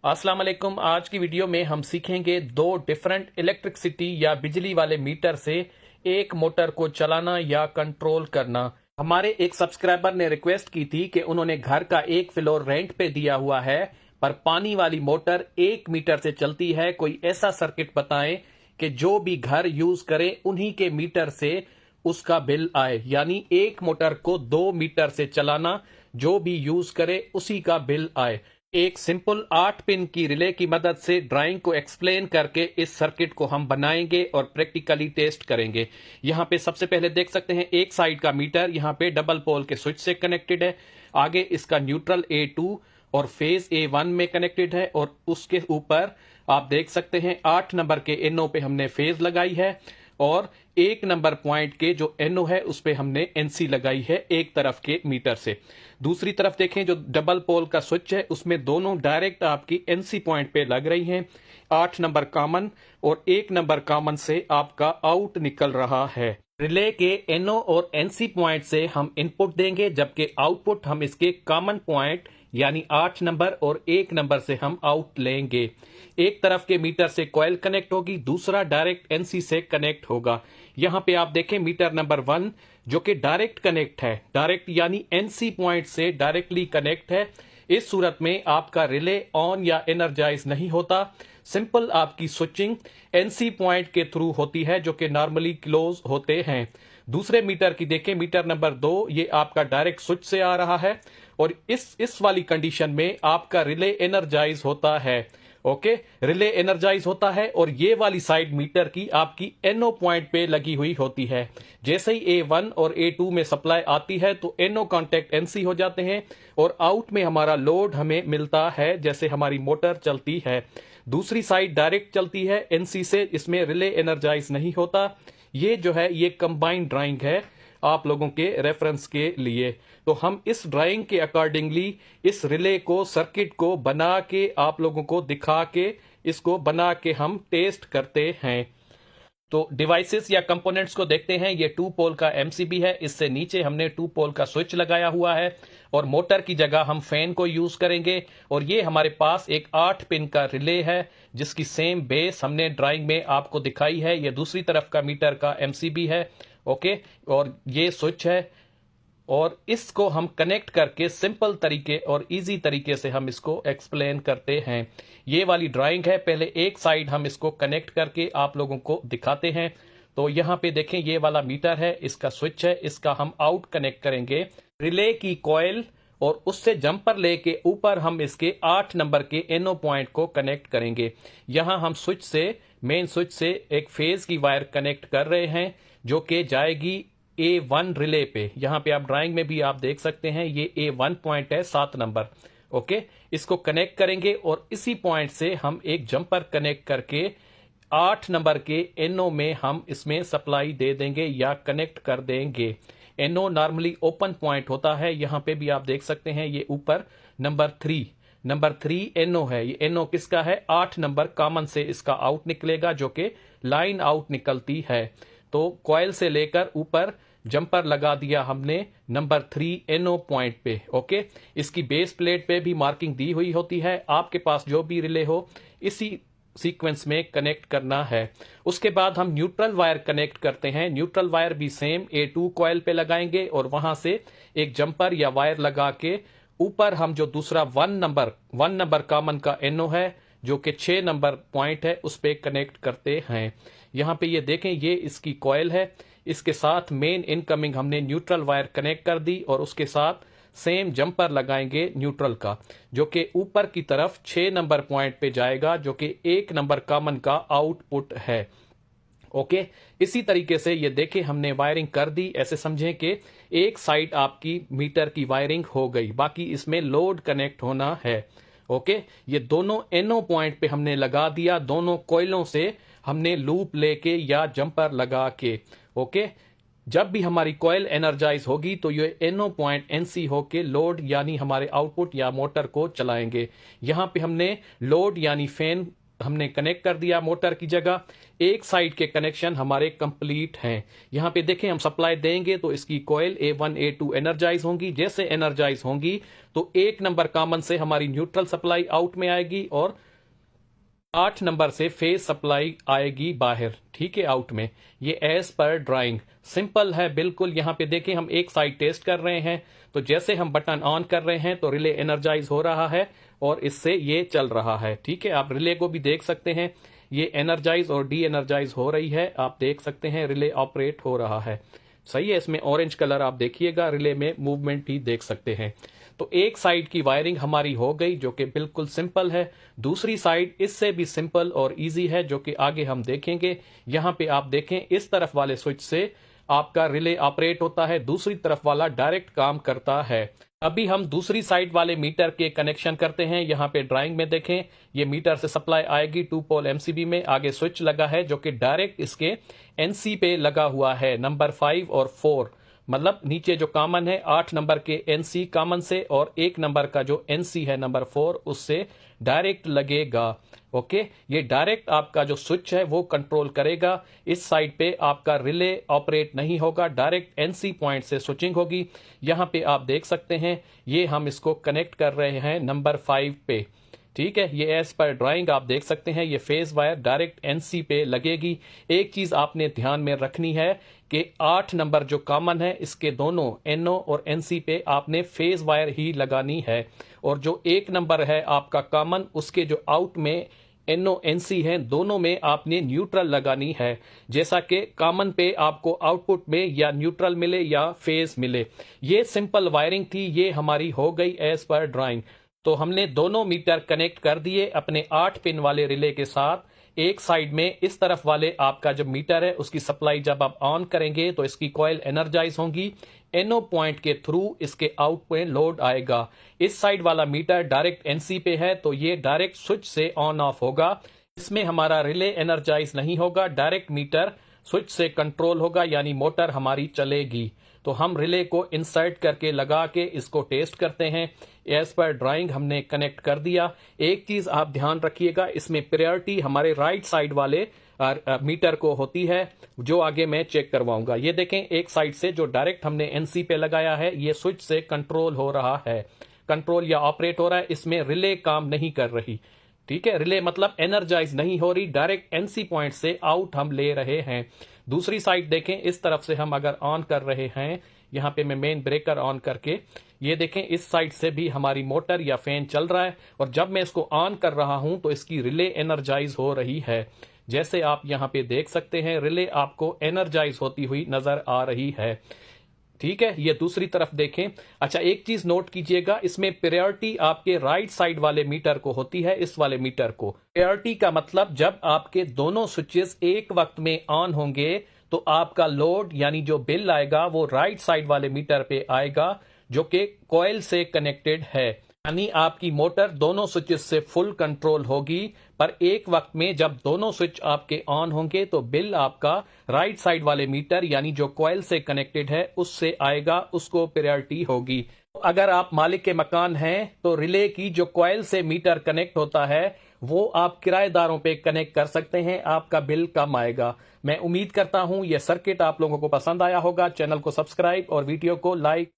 अस्सलाम वालेकुम। आज की वीडियो में हम सीखेंगे दो डिफरेंट इलेक्ट्रिसिटी या बिजली वाले मीटर से एक मोटर को चलाना या कंट्रोल करना। हमारे एक सब्सक्राइबर ने रिक्वेस्ट की थी कि उन्होंने घर का एक फ्लोर रेंट पे दिया हुआ है पर पानी वाली मोटर 1 मीटर से चलती है। कोई ऐसा सर्किट बताएं कि जो भी घर यूज करे उन्हीं के मीटर से उसका बिल आए, यानी एक मोटर को 2 मीटर से चलाना, जो भी यूज करे उसी का बिल आए। एक सिंपल 8 पिन की रिले की मदद से ड्राइंग को एक्सप्लेन करके इस सर्किट को हम बनाएंगे और प्रैक्टिकली टेस्ट करेंगे। यहाँ पे सबसे पहले देख सकते हैं एक साइड का मीटर यहाँ पे डबल पोल के स्विच से कनेक्टेड है। आगे इसका न्यूट्रल A2 और फेज A1 में कनेक्टेड है और उसके ऊपर आप देख सकते हैं 8 नंबर के NO पे हमने फेज लगाई है और 1 नंबर पॉइंट के जो NO है उस पे हमने NC लगाई है एक तरफ के मीटर से। दूसरी तरफ देखें जो डबल पोल का स्विच है उसमें दोनों डायरेक्ट आपकी NC पॉइंट पे लग रही हैं। 8 नंबर कॉमन और 1 नंबर कॉमन से आपका आउट निकल रहा है। रिले के NO और NC पॉइंट से हम इनपुट देंगे, जबकि आउटपुट हम इसके कॉमन पॉइंट यानी 8 नंबर और 1 नंबर से हम आउट लेंगे। एक तरफ के मीटर से कॉइल कनेक्ट होगी, दूसरा डायरेक्ट NC से कनेक्ट होगा। यहां पे आप देखें मीटर नंबर 1 जो कि डायरेक्ट कनेक्ट है, डायरेक्ट यानी NC पॉइंट से डायरेक्टली कनेक्ट है। इस सूरत में आपका रिले ऑन या एनर्जाइज नहीं होता। सिंपल आपकी स्विचिंग NC पॉइंट के थ्रू होती है जो कि नॉर्मली क्लोज होते हैं। दूसरे मीटर की देखें, मीटर नंबर 2 ये आपका डायरेक्ट स्विच से आ रहा है और इस वाली कंडीशन में आपका रिले एनर्जाइज होता है। ओके, रिले एनर्जाइज होता है और ये वाली साइड मीटर की आपकी NO पॉइंट पे लगी हुई होती है। जैसे ही A1 और A2 में सप्लाई आती है तो NO कांटेक्ट NC हो जाते हैं और आउट में हमारा लोड हमें मिलता है जैसे हमारी मोटर चलती है। दूसरी साइड डायरेक्ट चलती है NC से, इसमें रिले एनर्जाइज नहीं होता। ये जो है ये कंबाइंड ड्राइंग है आप लोगों के रेफरेंस के लिए। तो हम इस ड्राइंग के अकॉर्डिंगली इस रिले को सर्किट को बना के आप लोगों को दिखा के इसको बना के हम टेस्ट करते हैं। तो डिवाइसेस या कंपोनेंट्स को देखते हैं। ये 2 पोल का MCB है, इससे नीचे हमने 2 पोल का स्विच लगाया हुआ है और मोटर की जगह हम फैन को यूज करेंगे। और ये हमारे पास एक 8 पिन का रिले है जिसकी सेम बेस हमने ड्राइंग में आपको दिखाई है। ये दूसरी तरफ का मीटर का MCB है। ओके, और ये स्विच है और इसको हम कनेक्ट करके सिंपल तरीके और इजी तरीके से हम इसको एक्सप्लेन करते हैं। ये वाली ड्राइंग है, पहले एक साइड हम इसको कनेक्ट करके आप लोगों को दिखाते हैं। तो यहाँ पे देखें ये वाला मीटर है, इसका स्विच है, इसका हम आउट कनेक्ट करेंगे रिले की कॉइल और उससे जंपर लेके ऊपर हम इसके 8 नंबर के NO पॉइंट को कनेक्ट करेंगे। यहाँ हम स्विच से मेन स्विच से एक फेज की वायर कनेक्ट कर रहे हैं जो कि जाएगी A1 रिले पे। यहाँ पे आप ड्राइंग में भी आप देख सकते हैं ये A1 पॉइंट है 7 नंबर। ओके, इसको कनेक्ट करेंगे और इसी पॉइंट से हम एक जंपर कनेक्ट करके 8 नंबर के NO में हम इसमें सप्लाई दे देंगे या कनेक्ट कर देंगे। NO नॉर्मली ओपन पॉइंट होता है, यहाँ पे भी आप देख सकते हैं ये ऊपर नंबर 3 NO है। ये NO किसका है? 8 नंबर कॉमन से इसका आउट निकलेगा जो कि लाइन आउट निकलती है। तो कॉइल से लेकर ऊपर जंपर लगा दिया हमने नंबर 3 NO पॉइंट पे। ओके, इसकी बेस प्लेट पे भी मार्किंग दी हुई होती है। आपके पास जो भी रिले हो इसी सीक्वेंस में कनेक्ट करना है। उसके बाद हम न्यूट्रल वायर कनेक्ट करते हैं। न्यूट्रल वायर भी सेम A2 कॉइल पे लगाएंगे और वहां से एक जंपर या वायर लगा के ऊपर हम जो दूसरा 1 नंबर कॉमन का NO है जो कि 6 नंबर पॉइंट है उस पे कनेक्ट करते हैं। यहाँ पे ये देखें ये इसकी कॉइल है, इसके साथ मेन इनकमिंग हमने न्यूट्रल वायर कनेक्ट कर दी और उसके साथ सेम जंपर लगाएंगे न्यूट्रल का जो कि ऊपर की तरफ 6 नंबर पॉइंट पे जाएगा जो कि 1 नंबर कॉमन का आउटपुट है। ओके, इसी तरीके से ये देखें हमने वायरिंग कर दी। ऐसे समझें कि एक साइड आपकी मीटर की वायरिंग हो गई, बाकी इसमें लोड कनेक्ट होना है। ओके, ये दोनों NO पॉइंट पे हमने लगा दिया, दोनों कोयलों से हमने लूप लेके या जंपर लगा के। ओके, जब भी हमारी कॉइल एनर्जाइज होगी तो ये NO पॉइंट NC होके लोड यानी हमारे आउटपुट या मोटर को चलाएंगे। यहाँ पे हमने लोड यानी फैन हमने कनेक्ट कर दिया मोटर की जगह। एक साइड के कनेक्शन हमारे कंप्लीट हैं। यहाँ पे देखें, हम सप्लाई देंगे तो इसकी कॉइल A1 A2 एनर्जाइज होंगी। जैसे एनर्जाइज होंगी तो 1 नंबर कॉमन से हमारी न्यूट्रल सप्लाई आउट में आएगी और 8 नंबर से फेज सप्लाई आएगी बाहर, ठीक है, आउट में। ये एज पर ड्राइंग सिंपल है बिल्कुल। यहां पे देखें, हम एक साइड टेस्ट कर रहे हैं तो जैसे हम बटन ऑन कर रहे हैं तो रिले एनर्जाइज हो रहा है और इससे ये चल रहा है, ठीक है। आप रिले को भी देख सकते हैं, ये एनर्जाइज और डी एनर्जाइज हो रही है। आप देख सकते हैं रिले ऑपरेट हो रहा है, सही है। इसमें ऑरेंज कलर आप देखिएगा, रिले में मूवमेंट भी देख सकते हैं। तो एक साइड की वायरिंग हमारी हो गई जो कि बिल्कुल सिंपल है। दूसरी साइड इससे भी सिंपल और इजी है जो कि आगे हम देखेंगे। यहां पे आप देखें, इस तरफ वाले स्विच से आपका रिले ऑपरेट होता है, दूसरी तरफ वाला डायरेक्ट काम करता है। अभी हम दूसरी साइड वाले मीटर के कनेक्शन करते हैं। यहाँ पे ड्राइंग में देखें, ये मीटर से सप्लाई आएगी 2 पोल एमसीबी में। आगे स्विच लगा है जो कि डायरेक्ट इसके एनसी पे लगा हुआ है, नंबर 5 और 4। मतलब नीचे जो कॉमन है 8 नंबर के एनसी कॉमन से और 1 नंबर का जो एनसी है नंबर 4 उससे डायरेक्ट लगेगा। ओके, ये डायरेक्ट आपका जो स्विच है वो कंट्रोल करेगा। इस साइड पे आपका रिले ऑपरेट नहीं होगा, डायरेक्ट एनसी पॉइंट से स्विचिंग होगी। यहां पे आप देख सकते हैं, ये हम इसको कनेक्ट कर रहे हैं नंबर 5 पे, ठीक है। ये एज पर ड्राइंग आप देख सकते हैं, ये फेज वायर डायरेक्ट एनसी पे लगेगी। एक चीज आपने ध्यान में रखनी है कि 8 नंबर जो कॉमन है इसके दोनों एनओ और एनसी पे आपने फेज वायर ही लगानी है, और जो 1 नंबर है आपका कॉमन उसके जो आउट में एनओ एनसी है दोनों में आपने न्यूट्रल लगानी है। जैसा कि कॉमन पे आपको आउटपुट में या न्यूट्रल मिले या फेज मिले। ये सिंपल वायरिंग थी, ये हमारी हो गई एज पर ड्राइंग। तो हमने दोनों मीटर कनेक्ट कर दिए अपने 8 पिन वाले रिले के साथ। एक साइड में इस तरफ वाले आपका जो मीटर है उसकी सप्लाई जब आप ऑन करेंगे तो इसकी कॉइल एनर्जाइज होंगी, एनओ पॉइंट के थ्रू इसके आउट पे लोड आएगा। इस साइड वाला मीटर डायरेक्ट एनसी पे है तो ये डायरेक्ट स्विच से ऑन ऑफ होगा। इसमें हमारा रिले एनर्जाइज नहीं होगा, डायरेक्ट मीटर स्विच से कंट्रोल होगा, यानी मोटर हमारी चलेगी। तो हम रिले को इंसर्ट करके लगा के इसको टेस्ट करते हैं। एज पर ड्राइंग हमने कनेक्ट कर दिया। एक चीज आप ध्यान रखिएगा, इसमें प्रायोरिटी हमारे राइट साइड वाले मीटर को होती है, जो आगे मैं चेक करवाऊंगा। ये देखें, एक साइड से जो डायरेक्ट हमने एनसी पे लगाया है ये स्विच से कंट्रोल हो रहा है, कंट्रोल या ऑपरेट हो रहा है। इसमें रिले काम नहीं कर रही, ठीक है। रिले मतलब एनर्जाइज नहीं हो रही, डायरेक्ट एनसी पॉइंट से आउट हम ले रहे हैं। दूसरी साइड देखें, इस तरफ से हम अगर ऑन कर रहे हैं, यहां पे मैं मेन ब्रेकर ऑन करके, ये देखें इस साइड से भी हमारी मोटर या फैन चल रहा है और जब मैं इसको ऑन कर रहा हूं तो इसकी रिले एनर्जाइज हो रही है। जैसे आप यहां पे देख सकते हैं, रिले आपको एनर्जाइज होती हुई नजर आ रही है, ठीक है। ये दूसरी तरफ देखें। अच्छा, एक चीज नोट कीजिएगा, इसमें प्रायोरिटी आपके राइट साइड वाले मीटर को होती है, इस वाले मीटर को। प्रायोरिटी का मतलब जब आपके दोनों स्विचेस एक वक्त में ऑन होंगे तो आपका लोड यानी जो बिल आएगा वो राइट साइड वाले मीटर पे आएगा जो कि कॉइल से कनेक्टेड है। यानी आपकी मोटर दोनों स्विचेस से फुल कंट्रोल होगी, पर एक वक्त में जब दोनों स्विच आपके ऑन होंगे तो बिल आपका राइट साइड वाले मीटर यानी जो कॉइल से कनेक्टेड है उससे आएगा, उसको प्रायोरिटी होगी। अगर आप मालिक के मकान हैं तो रिले की जो कॉइल से मीटर कनेक्ट होता है वो आप किराएदारों पे कनेक्ट कर सकते हैं, आपका बिल कम आएगा। मैं उम्मीद करता हूं यह सर्किट आप लोगों को पसंद आया होगा। चैनल को सब्सक्राइब और वीडियो को लाइक